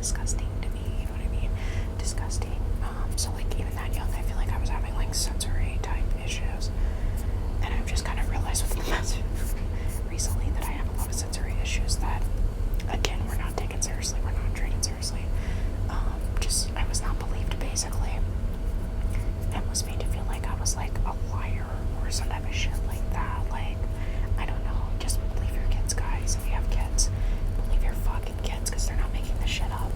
disgusting to me, you know what I mean? Disgusting. So like even that young, I feel like I was having like sensory type issues. And I've just kind of realized with the message recently that I have a lot of sensory issues that, again, we're not taken seriously, we're not treated seriously. I was not believed, basically, and was made to feel like I was like a liar or some type of shit like that. Like, I don't know, just believe your kids, guys. If you have kids, believe your fucking kids, because they're not making this shit up.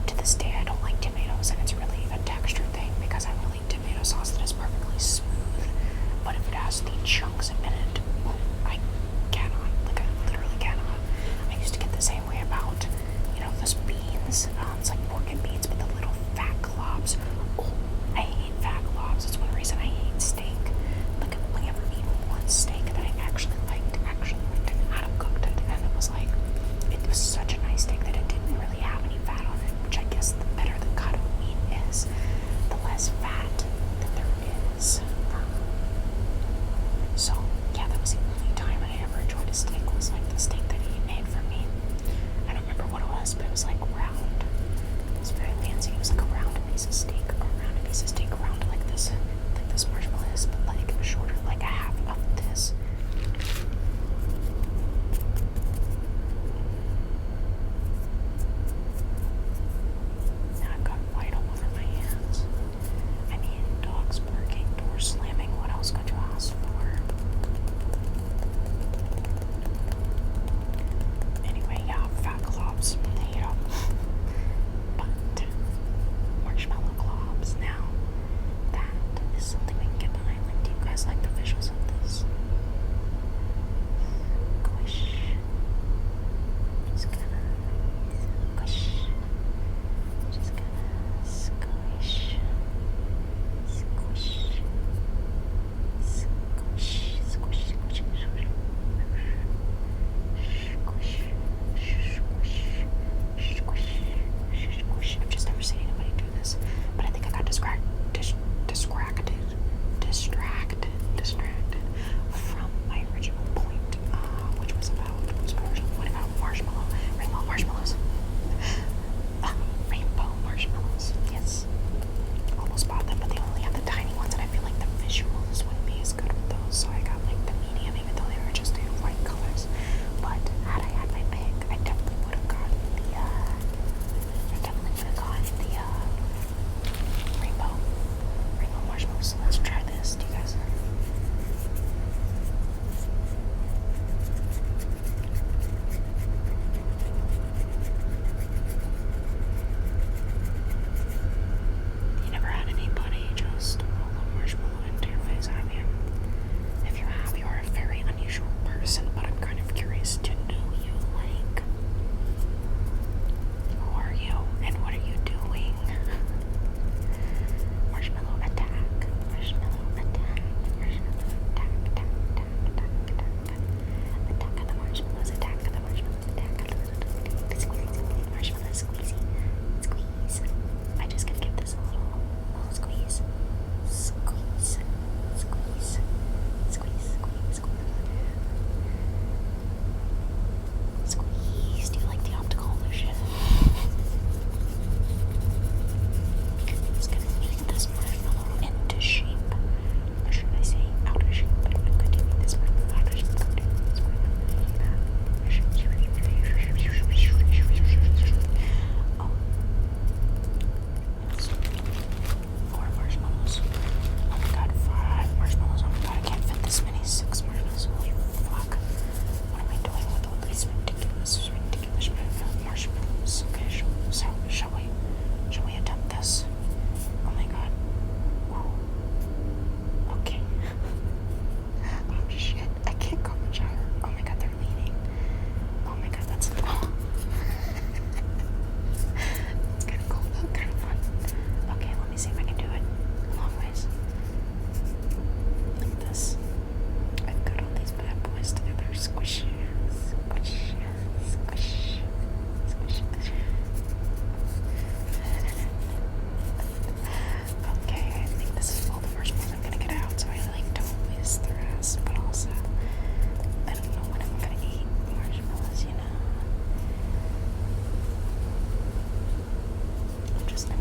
To this day, I don't like tomatoes, and it's really a texture thing, because I really like tomato sauce that is perfectly smooth, but if it has the chunks in it, I cannot, like I literally cannot. I used to get the same way about, those beans, it's like pork and beans, but the little fat globs. Oh, I hate fat globs. It's one reason I hate steak. Like, I've only ever eaten one steak that I actually liked and Adam cooked it, and it was such a nice steak that it didn't really have any fat on it, which I guess the better the cut of meat is, the less fat that there is. So, yeah, that was the only time I ever enjoyed a steak, was like the steak that he made for me. I don't remember what it was, but it was like round.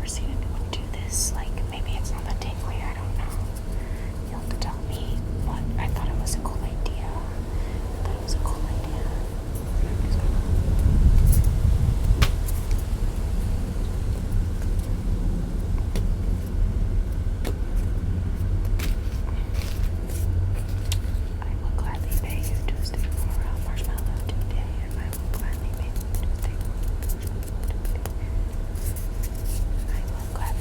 never seen anyone do this. Like, maybe it's not that tingly, I don't know. You'll have to tell me, but I thought it was a cool idea. I thought it was a cool idea. I'm just gonna... I will gladly pay you to stay for a marshmallow today, and I will gladly pay you to stay for a marshmallow today. I will gladly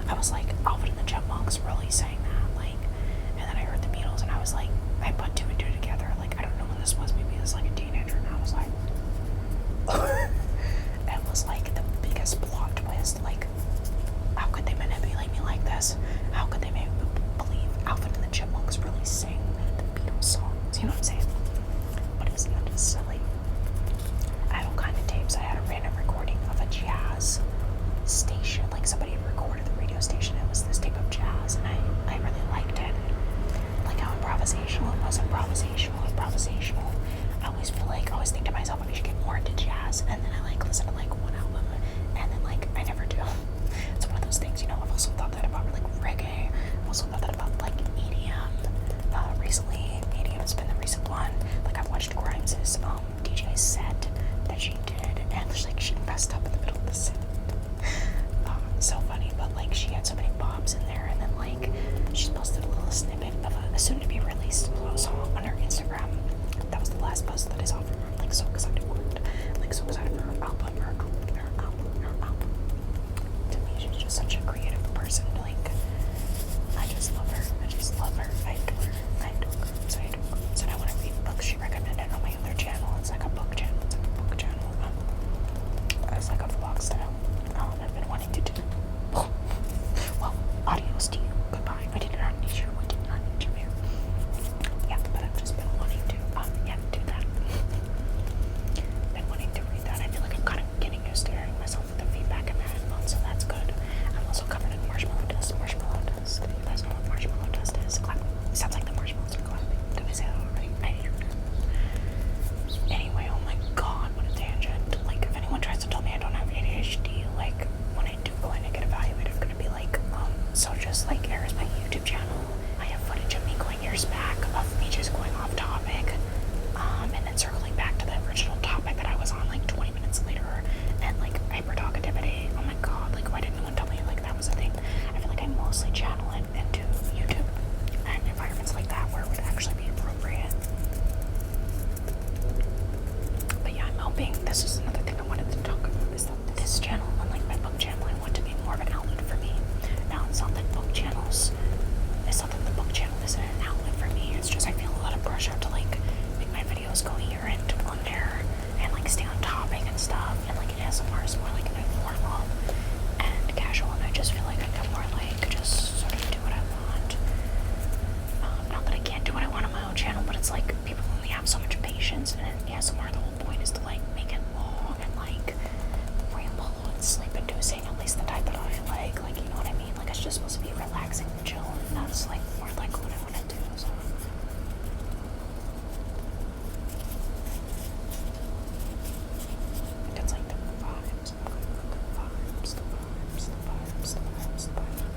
I was like, Alvin and the Chipmunks really saying that, like, and then I heard the Beatles, and I was like, I put two and two together. Like, I don't know when this was. Maybe I was like a teenager, and I was like, it was like the biggest plot twist. Like, how could they manipulate me like this? How could they make me believe Alvin and the Chipmunks really sing the Beatles songs? You know what I'm saying? But isn't that just silly? I had all kind of tapes. I had a random recording of a jazz station. Like, somebody had recorded the radio station. It was this tape of jazz, and I really liked it. Like how improvisational it was. Improvisational. I always feel like, I always think to myself, I should get more into jazz, and then I like listen to like one album, and then like I never do. It's one of those things, you know. I've also thought that about like reggae. I've also thought that about like EDM. Recently, EDM has been the recent one. Like, I've watched Grimes's DJ set that she did, and she's like, she messed up in the middle of the set. So funny, but like, she had so many bops in there, and then like, she posted a little snippet of a soon-to-be released song on her Instagram. That was the last post that I saw from her. I'm like, so excited for it. Like, so excited for her album. To me, she's just such a creative person. Like, I just love her. I adore her. So I want to read books she recommended on my other channel. It's like a book channel. It's like a vlog style. I've been wanting to do. Well, adios to you. Goodbye. I did not need you. Here. Yeah, but I've just been wanting to, do that. Been wanting to read that. I feel like I'm kind of getting used to hearing myself with the feedback in my headphones, so that's good. I'm also covered in marshmallow dust. You guys know what marshmallow dust is? It sounds like the marshmallows are clapping. Did I say that already? I hate it. Anyway, oh my god, what a tangent. Like, if anyone tries to tell me I don't have ADHD, like, when I do go in and get evaluated, I'm gonna be like, so just like, here's my YouTube channel. I have footage of me going years back of me just going off topic, and then circling back to the original topic that I was on like 20 minutes later, and like hypertalkativity. Oh my god, like, why didn't anyone tell me like that was a thing? I feel like I mostly channel it into YouTube and environments like that where it would actually be appropriate. But yeah, I'm hoping, this is another thing I wanted to talk about, is that this channel, unlike my book channel, I want to be more of an outlet for me. Now, it's not that the book channel isn't an outlet for me. It's just I feel a lot of pressure to like make my videos coherent on there and like stay on topic and stuff. And like ASMR is more like informal and casual, and I just feel like I can more like just sort of do what I want. Not that I can't do what I want on my own channel, but it's like people only have so much patience, and in ASMR the whole point is to like make it long and like ramble and sleep inducing, at least the type that I like, you know what I mean? Like, it's just supposed to be relaxing and chill, and that's like more like what I want to do, so. It's like the vibes.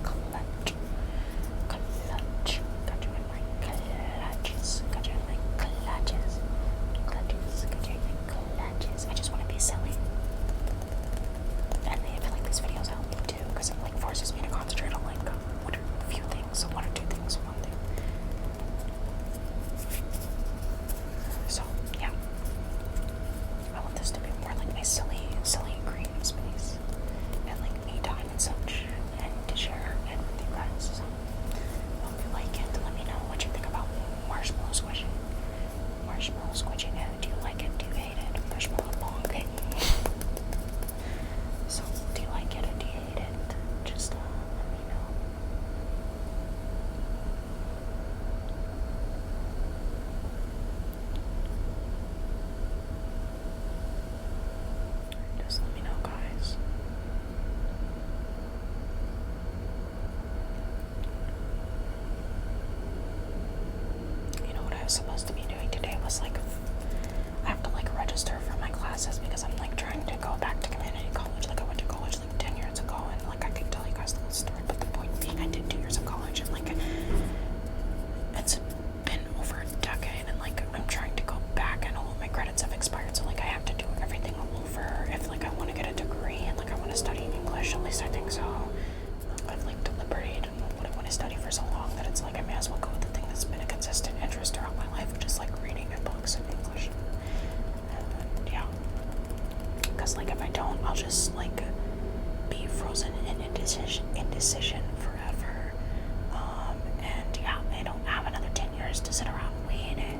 Clutch. Got you in my clutches. Got you in my clutches. I just want to be silly. And I feel like these videos help me too, because it like forces me to concentrate on like one or two things, one thing. So yeah, I want this to be more like my silly creative space, and like me time and such, and to share it with you guys. So hope you like it. Let me know what you think about marshmallow squishing. Marshmallow squishing. Do you like it? Do you hate it? Marshmallow bonking. So, do you like it or do you hate it? Just let me know. Just let me know, guys. You know what I was supposed to be doing today was like, I have to like register for my classes because I'm like trying to go back to community college. Like, I went to college like 10 years ago, and like I could tell you guys the whole story, but the point being, I did 2 years of college, and like it's been over a decade, and like I'm trying to go back, and all of my credits have expired, so like I have to do everything all over if like I want to get a degree, and like I want to study English, at least I think so. I've like deliberated on what I want to study for so long that it's like I may as well go with the thing that's been a consistent interest throughout my life, which is like reading and books and English. And yeah, because like if I don't, decision forever. And yeah, I don't have another 10 years to sit around waiting.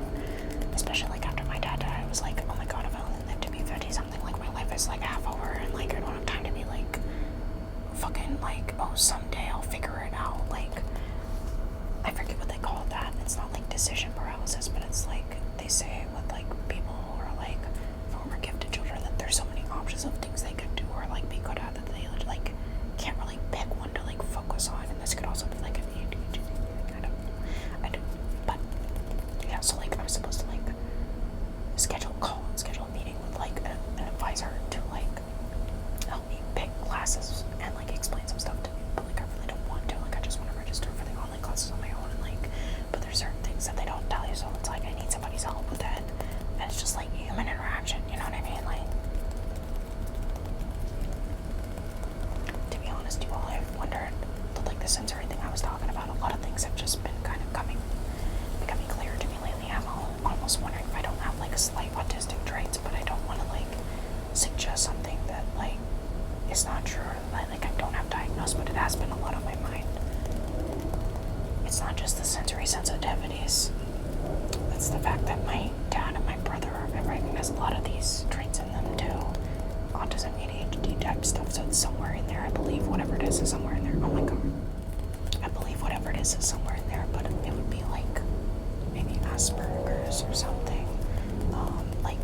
Especially like after my dad died, I was like, oh my god, if I only lived to be 50 something, like my life is like half over, and like I don't have time to be like fucking like, oh, someday I'll figure it out. Like, I forget what they call that. It's not like decision paralysis, but it's like they say with like people who are like former gifted children that there's so many options of things they could do or like be good at that they like can't really pick one to like focus on. And this could also be like an ADHD. I don't. But yeah, so like I was supposed to like schedule a meeting with like an advisor to like help me pick classes and like explain some stuff to me. But like I really don't want to. Like I just want to register for the online classes on my own, and like, but there's certain things that they don't tell you, so it's like I need somebody's help with it. And it's just like human interaction, you know what I mean? Like, to be honest, you all, I've wondered, like the sensory thing I was talking about, a lot of things have just been kind of becoming clear to me lately. I'm almost wondering if I don't have like slight autistic traits, but I don't want to like suggest something that like is not true, or that like I don't have diagnosed, but it has been a lot on my mind. It's not just the sensory sensitivities. It's the fact that my dad and my brother, I recognize a lot of these traits in them too. Autism, ADHD type stuff, so it's somewhere in there. I believe whatever it is somewhere in there. Oh my god. I believe whatever it is somewhere in there, but it would be like maybe Asperger's or something. Like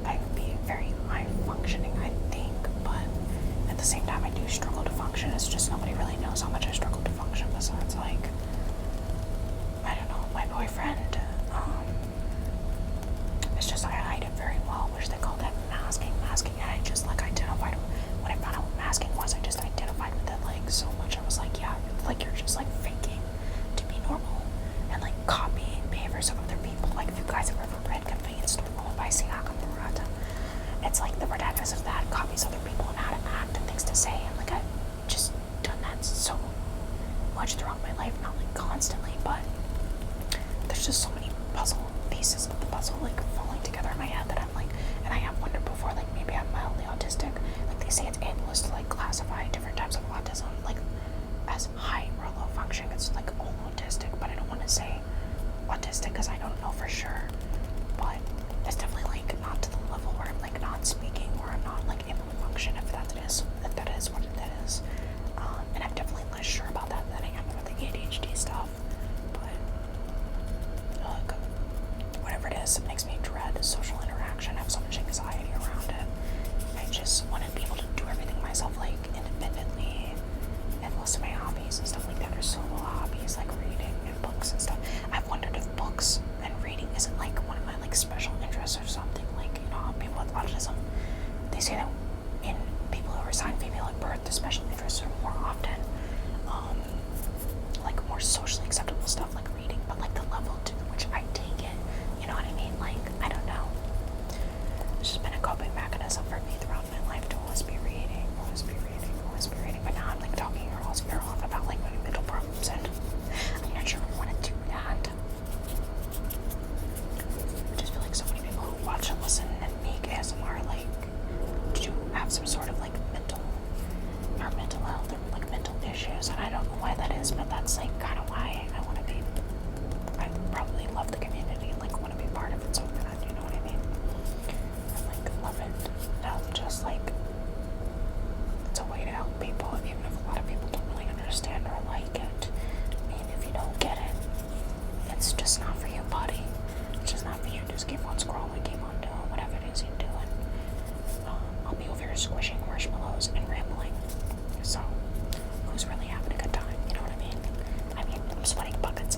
I would be very high functioning, I think, but at the same time I do struggle to function. It's just nobody really knows how much I struggle to function besides like, I don't know, my boyfriend. It's just I hide it very well, which they call that masking, and I just like identified when I found out what masking was. I just identified with it like so much. I was like, yeah, like you're just like faking to be normal and like copying behaviors of other people. Like if you guys have ever read Convenience Store Owned by Siaka Murata, it's like the protagonist of that copies other people and how to act and things to say, and like I've just done that so much throughout my life, not like constantly, but there's just so many puzzle pieces of the puzzle like falling together in my head that I'm like, and I have wondered before, like maybe I'm mildly autistic. Like they say it's ableist to like classify different types of autism like as high or low functioning. It's like all autistic, but I don't want to say autistic because I don't know for sure. But it's definitely like not to the level where I'm like not speaking or I'm not like able to function, if that is what it is. And I'm definitely less sure about that than I am about the ADHD stuff. But whatever it is, it makes me dread social interaction. I have so much anxiety around it. I just want to be able to do everything myself, like independently. And most of my hobbies and stuff like that are solo hobbies, like reading and books and stuff. I've wondered if books and reading isn't like one of my like special interests or something. Like, you know, people with autism, they say that in people who are assigned female at birth, the special interests are more often like more socially acceptable stuff like reading, but like the level to which I take it, you know what I mean? Like, I don't know. It's just been a coping mechanism for me throughout my life to always be reading. But now I'm like talking your all's ear off about like my mental problems, and I'm not sure I want to do that. I just feel like so many people who watch and listen and make ASMR like do have some sort of like mental health or like mental issues, and I don't know why that is, but that's like kind of why I probably love the community and like want to be part of it so bad, you know what I mean? I like love it. Just like it's a way to help people, even if a lot of people don't really understand or like it. I mean, if you don't get it, it's just not for you, buddy. It's just not for you. Just keep on scrolling, keep on doing whatever it is you're doing. I'll be over here squishing marshmallows and rambling. So, who's really having a good time? You know what I mean? I'm sweating buckets.